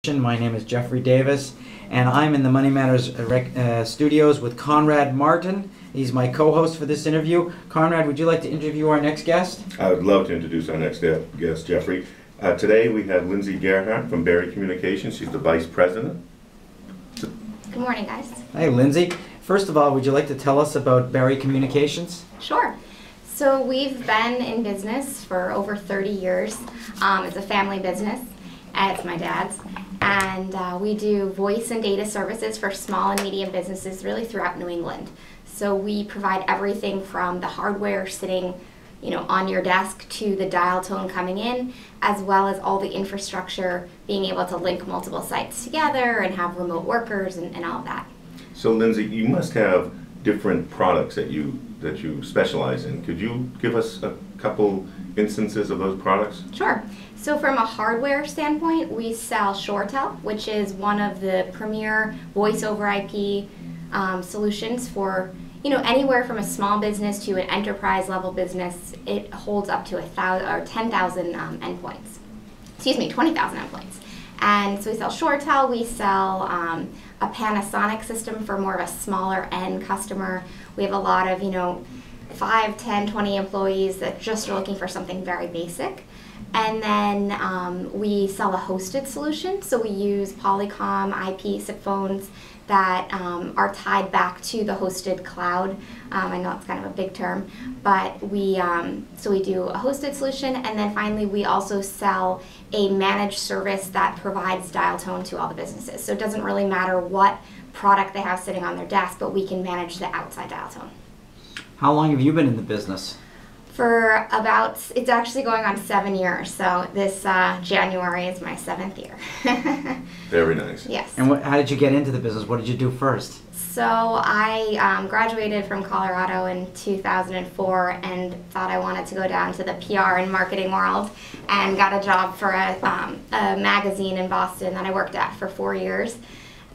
My name is Jeffrey Davis, and I'm in the Money Matters studios with Conrad Martin. He's my co-host for this interview. Conrad, would you like to interview our next guest? I would love to introduce our next guest, Jeffrey. Today we have Lindsey Gerhardt from Berry Communications. She's the Vice President. Good morning, guys. Hey, Lindsey. First of all, would you like to tell us about Berry Communications? Sure. So we've been in business for over 30 years. It's a family business. It's my dad's. And we do voice and data services for small and medium businesses really throughout New England. So we provide everything from the hardware sitting, on your desk to the dial tone coming in, as well as all the infrastructure, being able to link multiple sites together and have remote workers and all of that. So Lindsey, you must have different products that you specialize in. Could you give us a couple instances of those products? Sure. So from a hardware standpoint, we sell ShoreTel, which is one of the premier voice over IP solutions for anywhere from a small business to an enterprise level business. It holds up to 10,000 endpoints. 20,000 endpoints. And so we sell ShoreTel. We sell a Panasonic system for more of a smaller end customer. We have a lot of 5, 10, 20 employees that just are looking for something very basic. And then we sell a hosted solution, so we use Polycom IP SIP phones that are tied back to the hosted cloud. I know it's kind of a big term, but we do a hosted solution, and then finally we also sell a managed service that provides dial tone to all the businesses. So it doesn't really matter what product they have sitting on their desk, but we can manage the outside dial tone. How long have you been in the business? For it's actually going on 7 years, so this January is my 7th year. Very nice. Yes. And how did you get into the business? What did you do first? So I graduated from Colorado in 2004 and thought I wanted to go down to the PR and marketing world, and got a job for a magazine in Boston that I worked at for 4 years,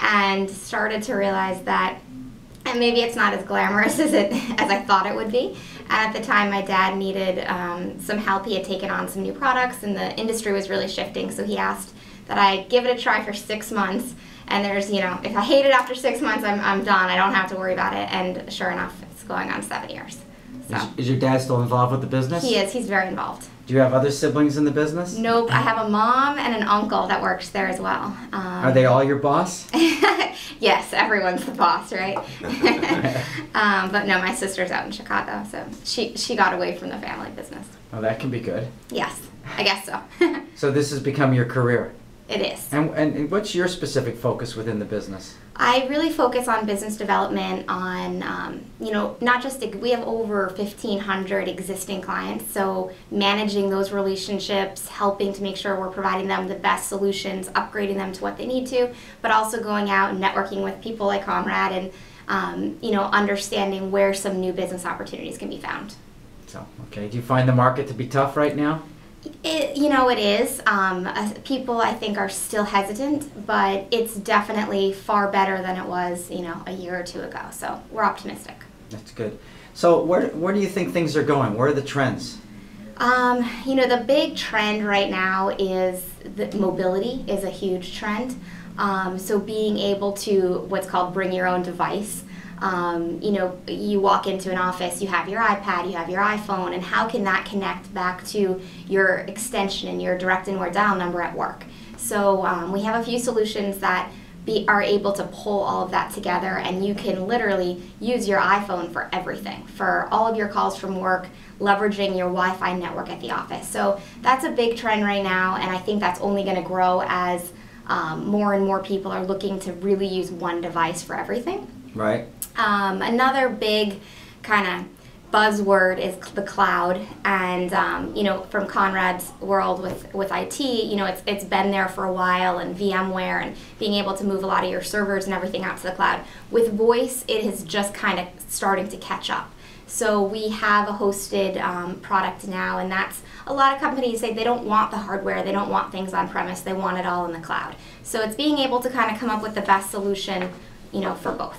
and started to realize that maybe it's not as glamorous as I thought it would be. And at the time, my dad needed some help. He had taken on some new products, and the industry was really shifting. So he asked that I give it a try for 6 months. And there's, if I hate it after 6 months, I'm done. I don't have to worry about it. And sure enough, it's going on 7 years. So. Is your dad still involved with the business? He is. He's very involved. Do you have other siblings in the business? Nope. I have a mom and an uncle that works there as well. Are they all your boss? Yes, everyone's the boss, right? But no, my sister's out in Chicago, so she got away from the family business. Oh, that can be good. Yes, I guess so. So this has become your career? It is. And what's your specific focus within the business? I really focus on business development on, not just, we have over 1,500 existing clients, so managing those relationships, helping to make sure we're providing them the best solutions, upgrading them to what they need to, but also going out and networking with people like Conrad and, understanding where some new business opportunities can be found. So, okay. Do you find the market to be tough right now? It is. People, I think, are still hesitant, but it's definitely far better than it was, a year or two ago. So we're optimistic. That's good. So where do you think things are going? Where are the trends? The big trend right now is that mobility is a huge trend. So being able to what's called bring your own device. You walk into an office, you have your iPad, you have your iPhone, and how can that connect back to your extension and your direct inward dial number at work? So we have a few solutions that are able to pull all of that together, and you can literally use your iPhone for everything, for all of your calls from work, leveraging your Wi-Fi network at the office. So that's a big trend right now, and I think that's only going to grow as more and more people are looking to really use one device for everything. Right. Another big kind of buzzword is the cloud, and from Conrad's world with IT, it's been there for a while, and VMware, and being able to move a lot of your servers and everything out to the cloud. With voice, it is just kind of starting to catch up. So we have a hosted product now, and that's a lot of companies say they don't want the hardware, they don't want things on premise, they want it all in the cloud. So it's being able to kind of come up with the best solution, for both.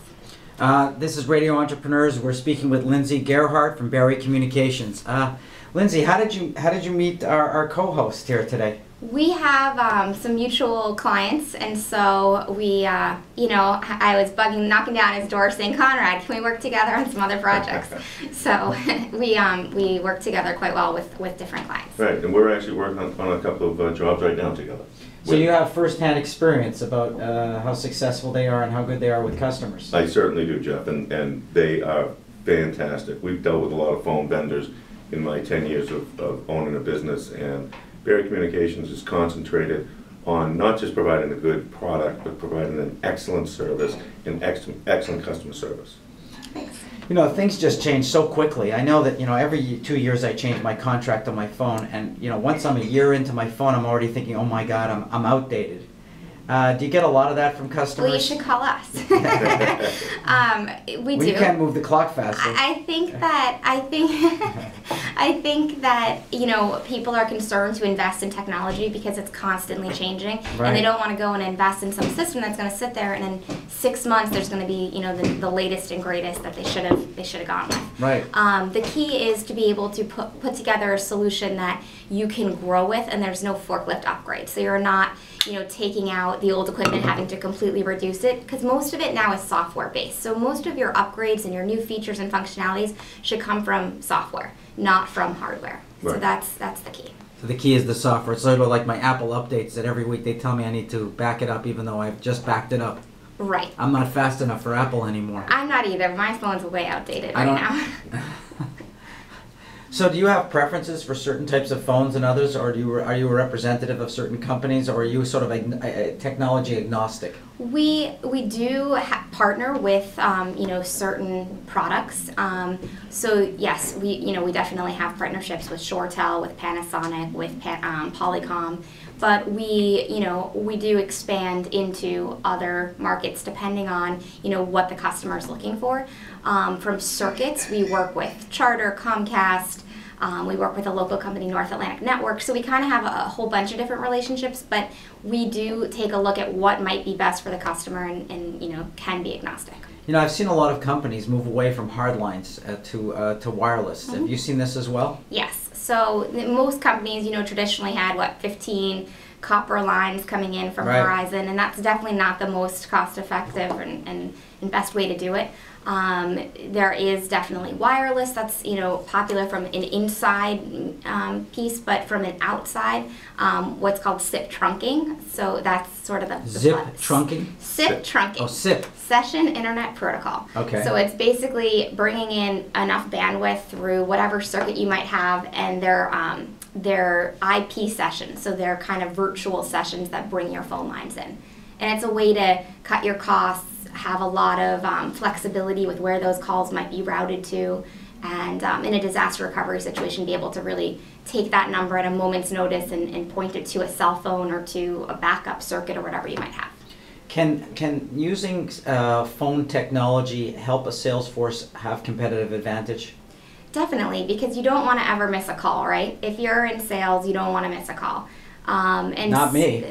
This is Radio Entrepreneurs. We're speaking with Lindsey Gerhardt from Berry Communications. Lindsey, how did you meet our co-host here today? We have some mutual clients, and so we, I was knocking down his door saying, Conrad, can we work together on some other projects? So we work together quite well with different clients. Right, and we're actually working on a couple of jobs right now together. So you have first-hand experience about how successful they are and how good they are with customers. I certainly do, Jeff, and they are fantastic. We've dealt with a lot of phone vendors in my 10 years of owning a business, and Barry Communications is concentrated on not just providing a good product, but providing an excellent service and excellent customer service. Thanks. You know, things just change so quickly. I know that, every 2 years I change my contract on my phone, and, once I'm a year into my phone, I'm already thinking, oh my God, I'm outdated. Do you get a lot of that from customers? Well, you should call us. We do. You can't move the clock faster. I think that people are concerned to invest in technology because it's constantly changing, Right. and they don't want to go and invest in some system that's going to sit there, and in 6 months there's going to be the latest and greatest that they should have gone with. Right. The key is to be able to put together a solution that you can grow with, and there's no forklift upgrade. So you're not taking out the old equipment, having to completely reduce it, because most of it now is software based. So most of your upgrades and your new features and functionalities should come from software, not from hardware. Right. So that's the key. So the key is the software. It's sort of like my Apple updates that every week they tell me I need to back it up even though I've just backed it up. Right. I'm not fast enough for Apple anymore. I'm not either. My phone's way outdated right now. So do you have preferences for certain types of phones and others, or are you a representative of certain companies, or are you sort of technology agnostic? We do partner with certain products. So yes, we definitely have partnerships with ShoreTel, with Panasonic, with Polycom, but we do expand into other markets depending on what the customer is looking for. From circuits, we work with Charter, Comcast. We work with a local company, North Atlantic Network, so we kind of have a whole bunch of different relationships, but we do take a look at what might be best for the customer and can be agnostic. I've seen a lot of companies move away from hard lines to wireless. Mm-hmm. Have you seen this as well? Yes. So most companies, traditionally had 15 copper lines coming in from Right. Verizon, and that's definitely not the most cost-effective and best way to do it. There is definitely wireless that's popular from an inside piece, but from an outside, what's called SIP trunking. So that's sort of the Zip trunking? SIP trunking. Oh, SIP. Session Internet Protocol. Okay. So it's basically bringing in enough bandwidth through whatever circuit you might have, and their IP sessions. So they're kind of virtual sessions that bring your phone lines in, and it's a way to cut your costs, have a lot of flexibility with where those calls might be routed to, and in a disaster recovery situation be able to really take that number at a moment's notice and point it to a cell phone or to a backup circuit or whatever you might have. Can using phone technology help a sales force have competitive advantage? Definitely, because you don't want to ever miss a call, right? If you're in sales, you don't want to miss a call. And Not me.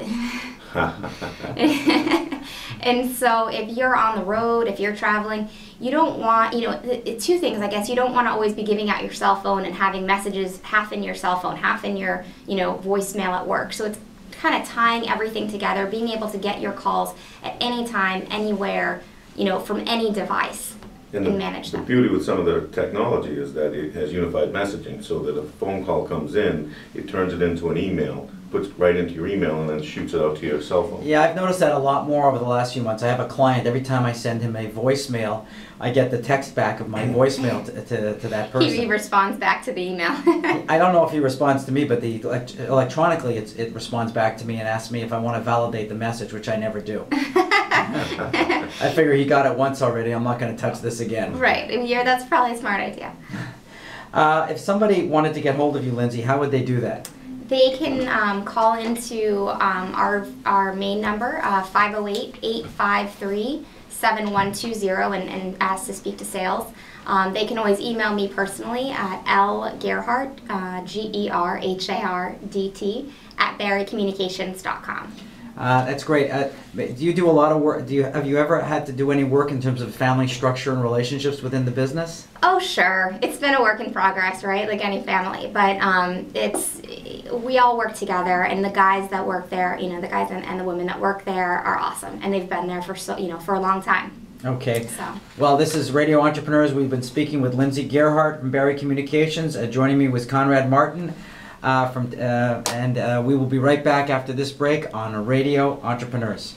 And so if you're on the road, if you're traveling, you don't want, two things, I guess. You don't want to always be giving out your cell phone and having messages half in your cell phone, half in your, voicemail at work. So it's kind of tying everything together, being able to get your calls at any time, anywhere, from any device. And manage them. The beauty with some of the technology is that it has unified messaging, so that if a phone call comes in, it turns it into an email, puts it right into your email, and then shoots it out to your cell phone. Yeah, I've noticed that a lot more over the last few months. I have a client, every time I send him a voicemail, I get the text back of my voicemail to that person. He responds back to the email. I don't know if he responds to me, but electronically it responds back to me and asks me if I want to validate the message, which I never do. I figure he got it once already. I'm not going to touch this again. Right. That's probably a smart idea. If somebody wanted to get hold of you, Lindsey, how would they do that? They can call into our main number, 508-853-7120, and ask to speak to sales. They can always email me personally at lgerhardt, GERHARDT, at barrycommunications.com. That's great. Do you do a lot of work? Have you ever had to do any work in terms of family structure and relationships within the business? Oh, sure. It's been a work in progress, right? Like any family. But we all work together, and the guys that work there, you know, the guys and the women that work there are awesome, and they've been there for for a long time. Okay. So. Well, this is Radio Entrepreneurs. We've been speaking with Lindsey Gerhardt from Barry Communications. Joining me was Conrad Martin and we will be right back after this break on Radio Entrepreneurs.